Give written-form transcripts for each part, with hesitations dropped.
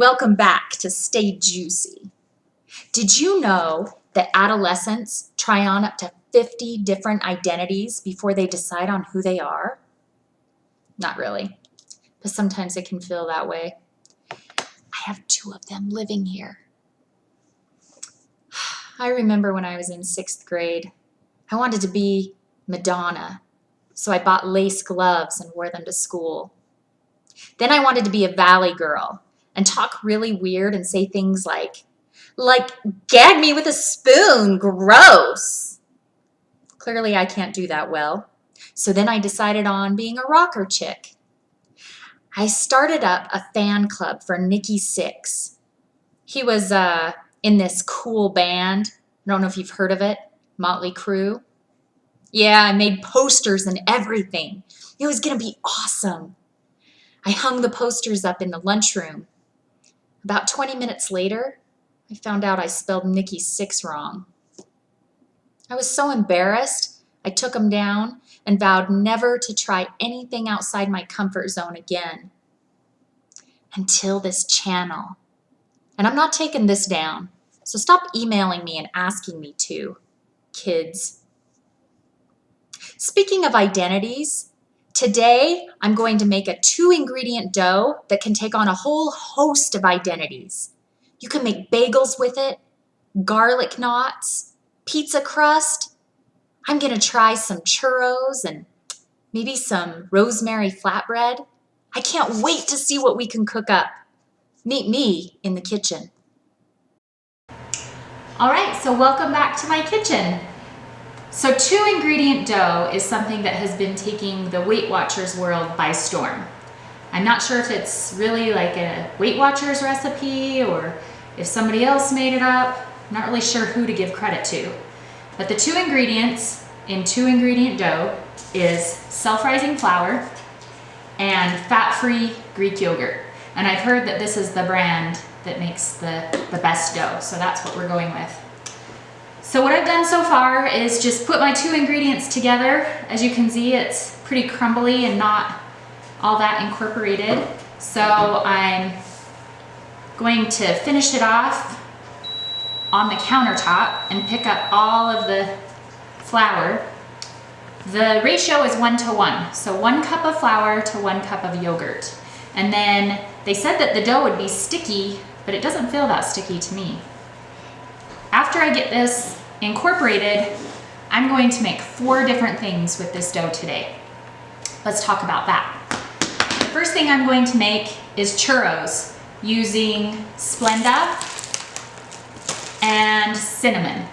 welcome back to Stay Juicy. Did you know that adolescents try on up to 50 different identities before they decide on who they are? Not really, but sometimes it can feel that way. I have 2 of them living here. I remember when I was in 6th grade, I wanted to be Madonna, so I bought lace gloves and wore them to school. Then I wanted to be a valley girl and talk really weird and say things like, gag me with a spoon, gross. Clearly I can't do that well. So then I decided on being a rocker chick. I started up a fan club for Nikki Sixx. He was in this cool band. I don't know if you've heard of it, Motley Crue. Yeah, I made posters and everything. It was going to be awesome. I hung the posters up in the lunchroom. About 20 minutes later, I found out I spelled Nikki Sixx wrong. I was so embarrassed, I took them down and vowed never to try anything outside my comfort zone again. Until this channel. And I'm not taking this down, so stop emailing me and asking me to, kids. Speaking of identities, today I'm going to make a 2-ingredient dough that can take on a whole host of identities. You can make bagels with it, garlic knots, pizza crust. I'm going to try some churros and maybe some rosemary flatbread. I can't wait to see what we can cook up. Meet me in the kitchen. All right, so welcome back to my kitchen. So 2-ingredient dough is something that has been taking the Weight Watchers world by storm. I'm not sure if it's really like a Weight Watchers recipe or if somebody else made it up. I'm not really sure who to give credit to. But the 2 ingredients in 2-ingredient dough is self-rising flour and fat-free Greek yogurt. And I've heard that this is the brand that makes the best dough, so that's what we're going with. So what I've done so far is just put my 2 ingredients together. As you can see, it's pretty crumbly and not all that incorporated. So I'm going to finish it off on the countertop and pick up all of the flour. The ratio is 1:1, so 1 cup of flour to 1 cup of yogurt. And then they said that the dough would be sticky, but it doesn't feel that sticky to me. After I get this incorporated, I'm going to make 4 different things with this dough today. Let's talk about that. The first thing I'm going to make is churros using Splenda and cinnamon.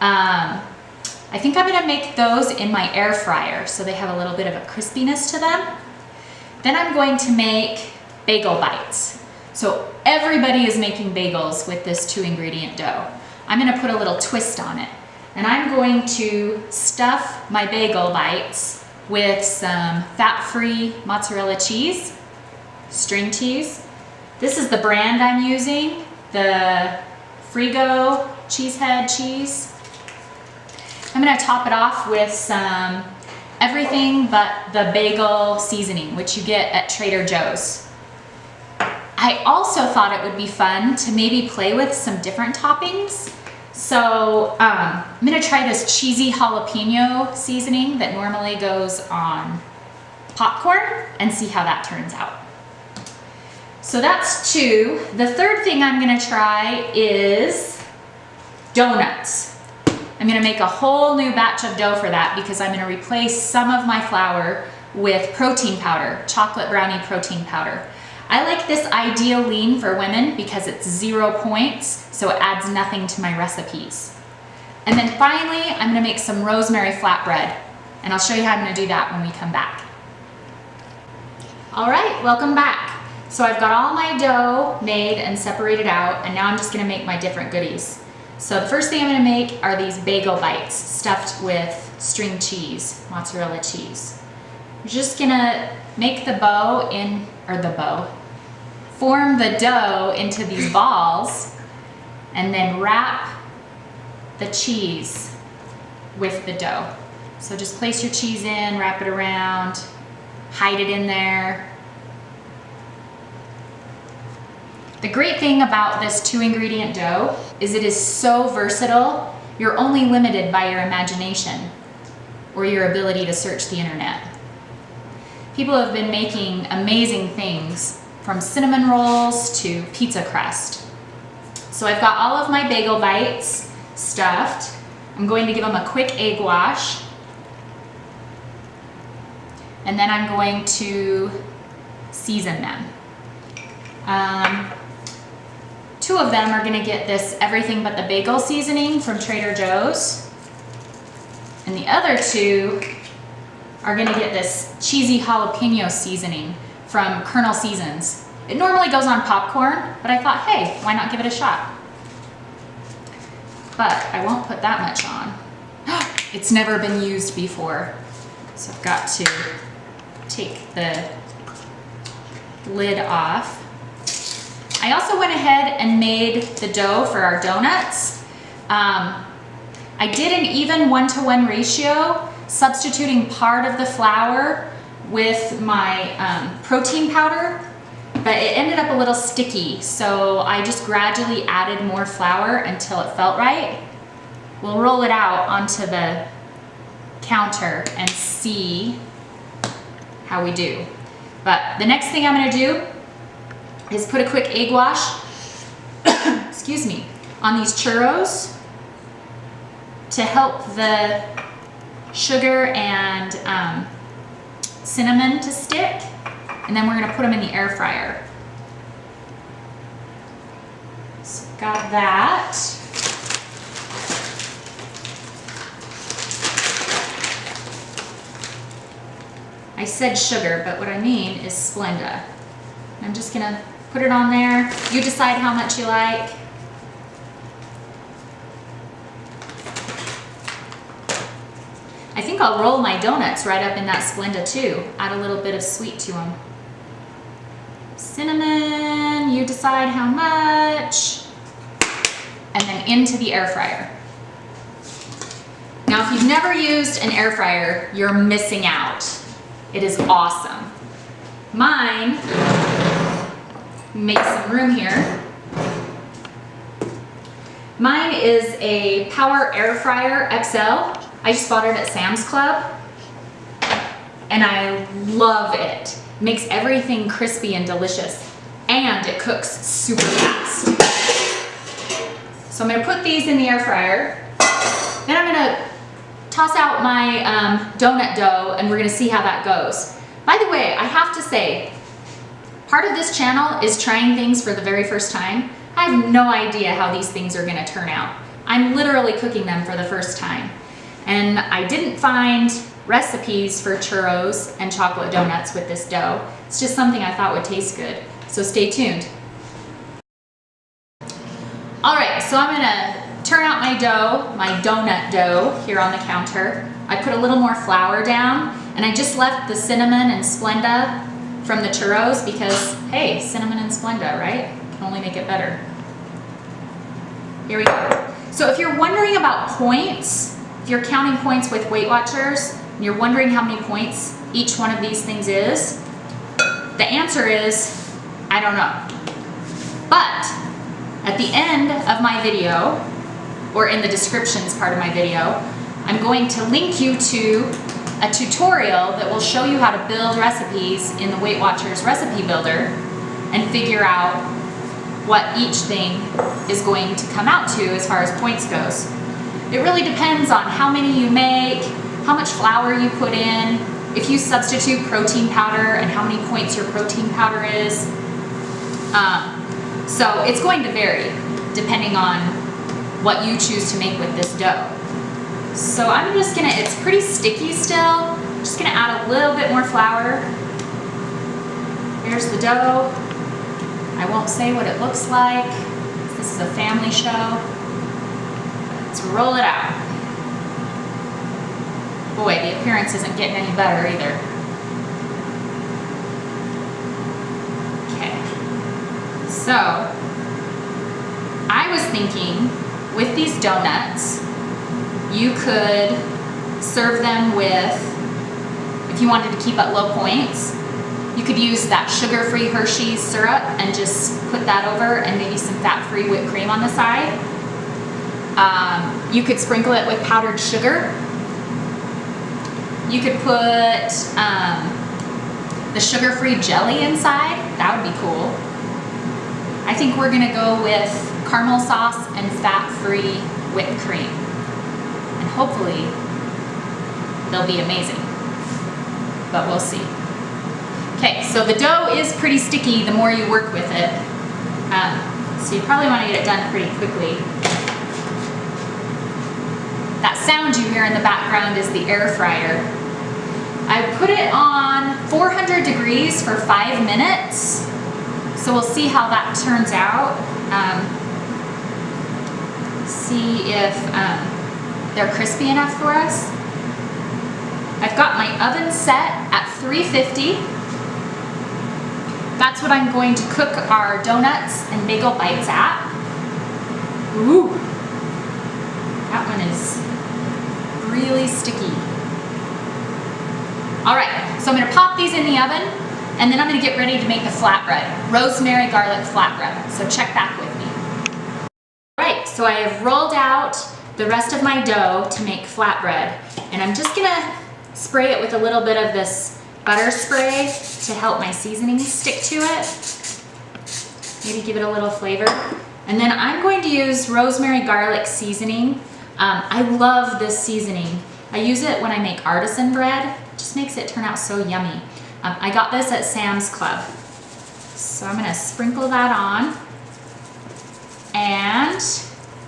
I think I'm gonna make those in my air fryer so they have a little bit of a crispiness to them. Then I'm going to make bagel bites. So everybody is making bagels with this 2-ingredient dough. I'm gonna put a little twist on it. And I'm going to stuff my bagel bites with some fat-free mozzarella cheese, string cheese. This is the brand I'm using, the Frigo Cheesehead cheese. I'm gonna top it off with some everything but the bagel seasoning, which you get at Trader Joe's. I also thought it would be fun to maybe play with some different toppings. So I'm gonna try this cheesy jalapeno seasoning that normally goes on popcorn and see how that turns out. So that's 2. The third thing I'm gonna try is donuts. I'm gonna make a whole new batch of dough for that because I'm gonna replace some of my flour with protein powder, chocolate brownie protein powder. I like this Ideal Lean for women because it's 0 points, so it adds nothing to my recipes. And then finally, I'm gonna make some rosemary flatbread, and I'll show you how I'm gonna do that when we come back. All right, welcome back. So I've got all my dough made and separated out, and now I'm just gonna make my different goodies. So the first thing I'm gonna make are these bagel bites stuffed with string cheese, mozzarella cheese. I'm just gonna make the form the dough into these balls and then wrap the cheese with the dough. So just place your cheese in, wrap it around, hide it in there. The great thing about this 2-ingredient dough is it is so versatile, you're only limited by your imagination or your ability to search the internet. People have been making amazing things from cinnamon rolls to pizza crust. So I've got all of my bagel bites stuffed. I'm going to give them a quick egg wash. And then I'm going to season them. 2 of them are going to get this everything but the bagel seasoning from Trader Joe's. And the other 2 are going to get this cheesy jalapeno seasoning from Colonel Seasons. It normally goes on popcorn, but I thought, hey, why not give it a shot? But I won't put that much on. It's never been used before. So I've got to take the lid off. I also went ahead and made the dough for our donuts. I did an even 1-to-1 ratio, substituting part of the flour with my protein powder, but it ended up a little sticky, so I just gradually added more flour until it felt right. We'll roll it out onto the counter and see how we do. But the next thing I'm gonna do is put a quick egg wash, excuse me, on these churros to help the sugar and cinnamon to stick, and then we're gonna put them in the air fryer. So got that. I said sugar, but what I mean is Splenda. I'm just gonna put it on there. You decide how much you like. I think I'll roll my donuts right up in that Splenda too. Add a little bit of sweet to them. Cinnamon, you decide how much. And then into the air fryer. Now, if you've never used an air fryer, you're missing out. It is awesome. Mine, make some room here. Mine is a Power Air Fryer XL. I just bought it at Sam's Club, and I love it. It makes everything crispy and delicious, and it cooks super fast. So I'm gonna put these in the air fryer. Then I'm gonna toss out my donut dough, and we're gonna see how that goes. By the way, I have to say, part of this channel is trying things for the very first time. I have no idea how these things are gonna turn out. I'm literally cooking them for the first time. And I didn't find recipes for churros and chocolate donuts with this dough. It's just something I thought would taste good. So stay tuned. All right, so I'm gonna turn out my dough, my donut dough here on the counter. I put a little more flour down, and I just left the cinnamon and Splenda from the churros because, hey, cinnamon and Splenda, right? Can only make it better. Here we go. So if you're wondering about points, if you're counting points with Weight Watchers, and you're wondering how many points each one of these things is, the answer is, I don't know. But at the end of my video, or in the descriptions part of my video, I'm going to link you to a tutorial that will show you how to build recipes in the Weight Watchers recipe builder and figure out what each thing is going to come out to as far as points goes. It really depends on how many you make, how much flour you put in, if you substitute protein powder and how many points your protein powder is. So it's going to vary depending on what you choose to make with this dough. So I'm just gonna, it's pretty sticky still, I'm just gonna add a little bit more flour. Here's the dough. I won't say what it looks like. This is a family show. Let's roll it out. Boy, the appearance isn't getting any better either. Okay. So, I was thinking with these donuts, you could serve them with, if you wanted to keep at low points, You could use that sugar-free Hershey's syrup and just put that over and maybe some fat-free whipped cream on the side. You could sprinkle it with powdered sugar. You could put the sugar-free jelly inside. That would be cool. I think we're gonna go with caramel sauce and fat-free whipped cream. And hopefully they'll be amazing, but we'll see. Okay, so the dough is pretty sticky the more you work with it. So you probably wanna get it done pretty quickly. That sound you hear in the background is the air fryer. I put it on 400 degrees for 5 minutes. So we'll see how that turns out. See if they're crispy enough for us. I've got my oven set at 350. That's what I'm going to cook our donuts and bagel bites at. Ooh, that one is really sticky. All right, so I'm gonna pop these in the oven and then I'm gonna get ready to make the flatbread, rosemary garlic flatbread. So check back with me. All right, so I have rolled out the rest of my dough to make flatbread, and I'm just gonna spray it with a little bit of this butter spray to help my seasoning stick to it. Maybe give it a little flavor. And then I'm going to use rosemary garlic seasoning. I love this seasoning. I use it when I make artisan bread. It just makes it turn out so yummy. I got this at Sam's Club. So I'm gonna sprinkle that on and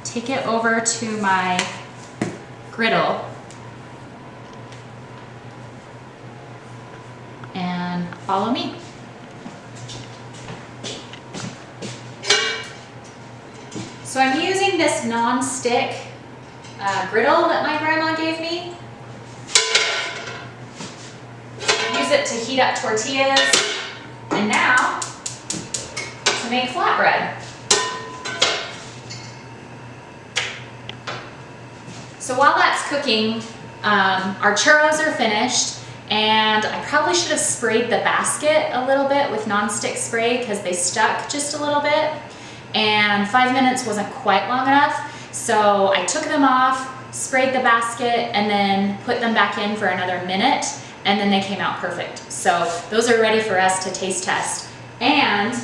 take it over to my griddle and follow me. So I'm using this non-stick griddle that my grandma gave me. Use it to heat up tortillas, and now to make flatbread. So while that's cooking, our churros are finished, and I probably should have sprayed the basket a little bit with non-stick spray because they stuck just a little bit, and 5 minutes wasn't quite long enough. So I took them off, sprayed the basket, and then put them back in for another minute, and then they came out perfect. So those are ready for us to taste test. And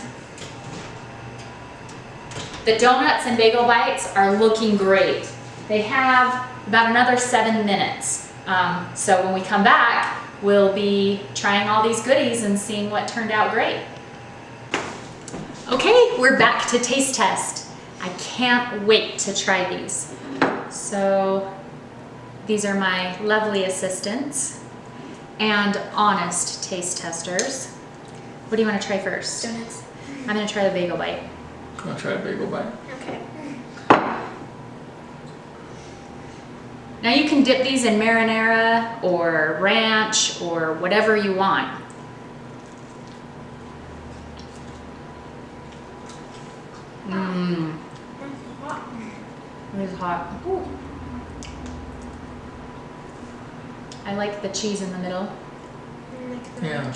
the donuts and bagel bites are looking great. They have about another 7 minutes. So when we come back, we'll be trying all these goodies and seeing what turned out great. Okay, we're back to taste test. I can't wait to try these. So these are my lovely assistants and honest taste testers. What do you want to try first? Donuts. I'm going to try the bagel bite. I'm gonna try a bagel bite. Okay. Now you can dip these in marinara or ranch or whatever you want. Mmm, it is hot. Ooh. I like the cheese in the middle. Yeah.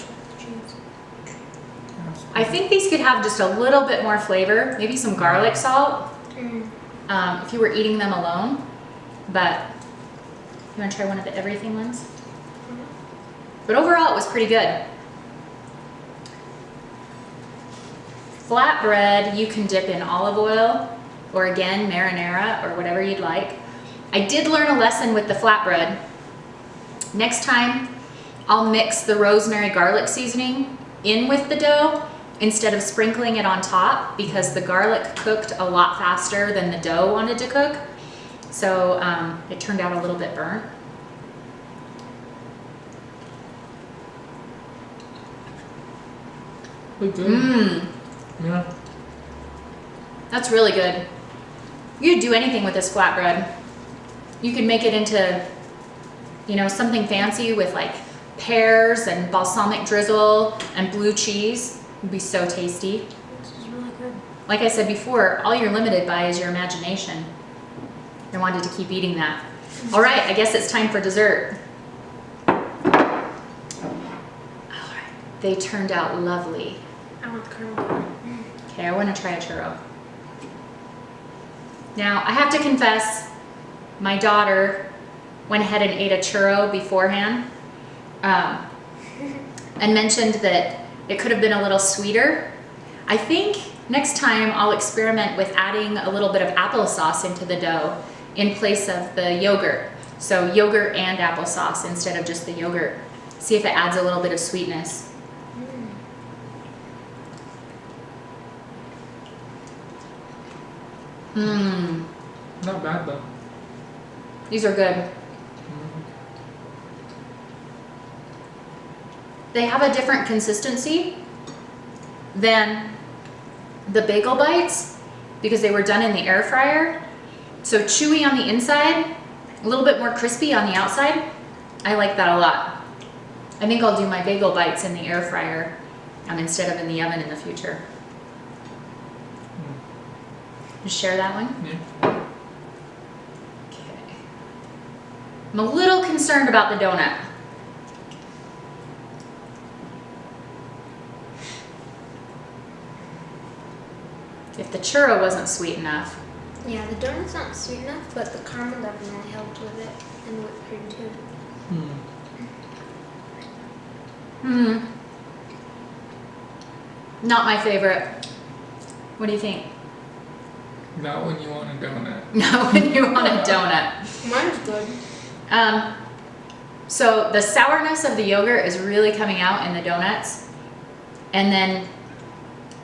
I think these could have just a little bit more flavor, maybe some garlic salt, if you were eating them alone. But you want to try one of the everything ones? But overall, it was pretty good. Flatbread, you can dip in olive oil, or again, marinara, or whatever you'd like. I did learn a lesson with the flatbread. Next time, I'll mix the rosemary garlic seasoning in with the dough instead of sprinkling it on top, because the garlic cooked a lot faster than the dough wanted to cook. So it turned out a little bit burnt. Look good. Mmm, Yeah. that's really good. You could do anything with this flatbread. You could make it into, you know, something fancy with like pears and balsamic drizzle and blue cheese. It'd be so tasty. This is really good. Like I said before, all you're limited by is your imagination. I wanted to keep eating that. All right, I guess it's time for dessert. All right. they turned out lovely. I want the caramel. Okay, I want to try a churro. Now, I have to confess, my daughter went ahead and ate a churro beforehand and mentioned that it could have been a little sweeter. I think next time I'll experiment with adding a little bit of applesauce into the dough in place of the yogurt. So yogurt and applesauce instead of just the yogurt. See if it adds a little bit of sweetness. Mmm, Not bad though. these are good. They have a different consistency than the bagel bites because they were done in the air fryer. So chewy on the inside, a little bit more crispy on the outside. I like that a lot. I think I'll do my bagel bites in the air fryer instead of in the oven in the future. Just share that one? Yeah. Okay. I'm a little concerned about the donut. If the churro wasn't sweet enough. Yeah, the donut's not sweet enough, but the caramel definitely helped with it, and the whipped cream too. Not my favorite. What do you think? Not when you want a donut. Not when you want a donut. Mine's good. So the sourness of the yogurt is really coming out in the donuts. And then,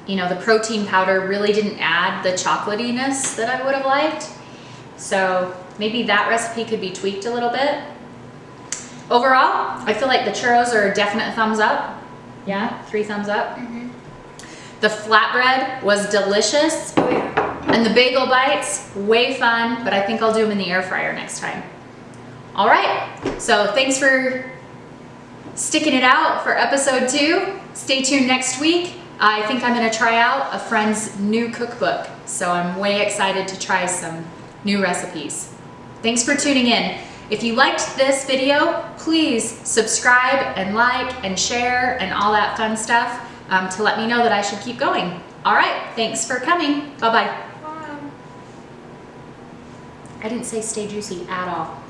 you know, the protein powder really didn't add the chocolatiness that I would have liked. So maybe that recipe could be tweaked a little bit. Overall, I feel like the churros are a definite thumbs up. Yeah, 3 thumbs up. The flatbread was delicious. Oh yeah. And the bagel bites, way fun, but I think I'll do them in the air fryer next time. All right, so thanks for sticking it out for episode 2. Stay tuned next week. I think I'm gonna try out a friend's new cookbook, so I'm way excited to try some new recipes. Thanks for tuning in. If you liked this video, please subscribe and like and share and all that fun stuff to let me know that I should keep going. All right, thanks for coming. Bye-bye. I didn't say stay juicy at all.